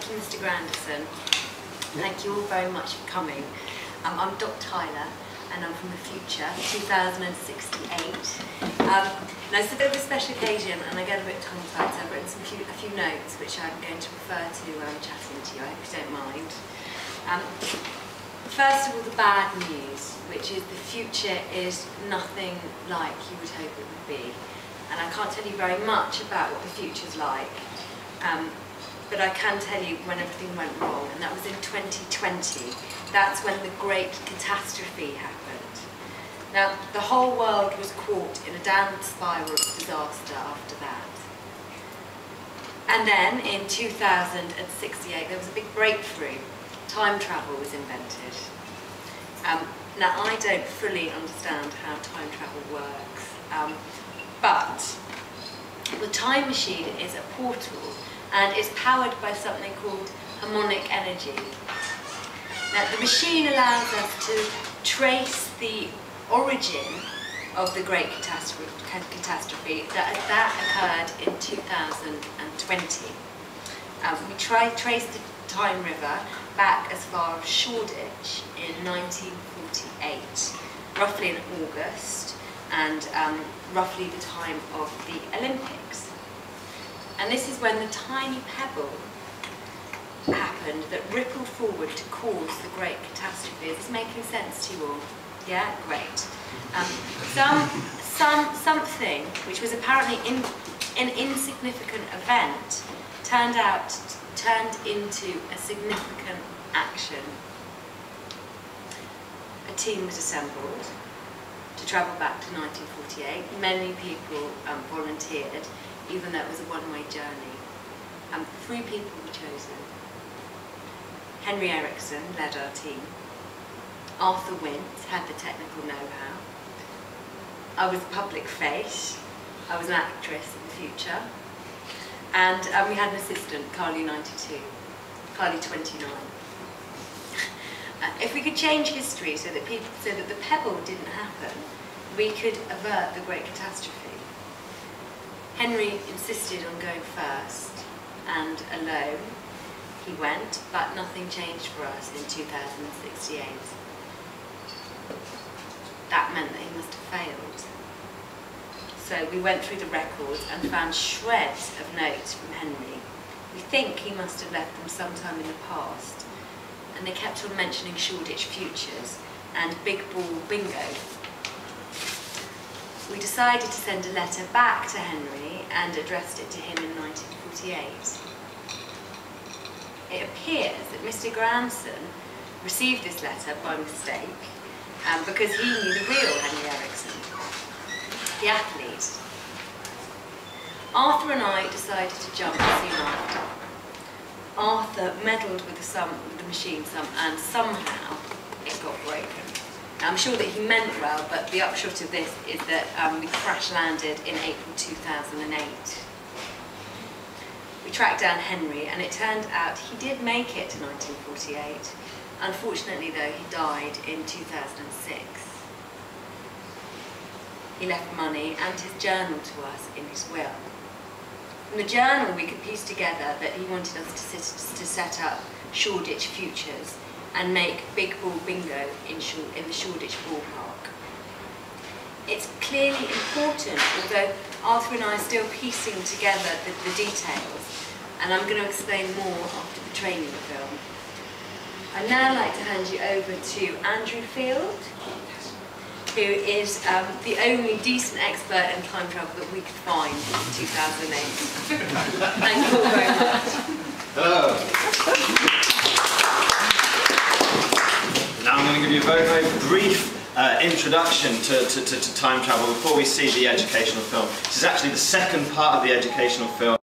to Mr. Grandison. Thank you all very much for coming. I'm Doc Tyler, and I'm from the future, 2068. Now it's a bit of a special occasion, and I get a bit tongue-tied, so I've written a few notes which I'm going to refer to chatting to you, I hope you don't mind. First of all, the bad news, which is the future is nothing like you would hope it would be. And I can't tell you very much about what the future's like, but I can tell you when everything went wrong, and that was in 2020. That's when the great catastrophe happened. Now, the whole world was caught in a downward spiral of disaster after that. And then, in 2068, there was a big breakthrough. Time travel was invented. Now, I don't fully understand how time travel works, but the time machine is a portal and is powered by something called harmonic energy. Now, the machine allows us to trace the origin of the great catastrophe that occurred in 2020. We traced the time river back as far as Shoreditch in 1948, roughly in August, and roughly the time of the Olympics. And this is when the tiny pebble happened that rippled forward to cause the great catastrophe. Is this making sense to you all? Yeah? Great. Something which was apparently an insignificant event turned into a significant action. A team was assembled to travel back to 1948. Many people volunteered, even though it was a one-way journey. 3 people were chosen. Henry Ericsson led our team. Arthur Wint had the technical know-how. I was a public face. I was an actress in the future. And we had an assistant, Carly 92, Carly 29. If we could change history so that the pebble didn't happen, we could avert the great catastrophe. Henry insisted on going first, and alone he went, but nothing changed for us in 2068. That meant that he must have failed. So we went through the records and found shreds of notes from Henry. We think he must have left them sometime in the past, and they kept on mentioning Shoreditch Futures and Big Ball Bingo. We decided to send a letter back to Henry and addressed it to him in 1948. It appears that Mr. Grandison received this letter by mistake because he knew the real Henry Ericsson, the athlete. Arthur and I decided to jump soon after. Arthur meddled with the machine and somehow it got broken. I'm sure that he meant well, but the upshot of this is that we crash landed in April 2008. We tracked down Henry, and it turned out he did make it to 1948. Unfortunately, though, he died in 2006. He left money and his journal to us in his will. From the journal, we could piece together that he wanted us to set up Shoreditch Futures and make Big Ball Bingo in the Shoreditch ballpark. It's clearly important, although Arthur and I are still piecing together the details, and I'm going to explain more after the training film. I'd now like to hand you over to Andrew Field, who is the only decent expert in time travel that we could find in 2008. Thank you all very much. Hello. Now I'm going to give you a very, very brief introduction to time travel before we see the educational film. This is actually the second part of the educational film.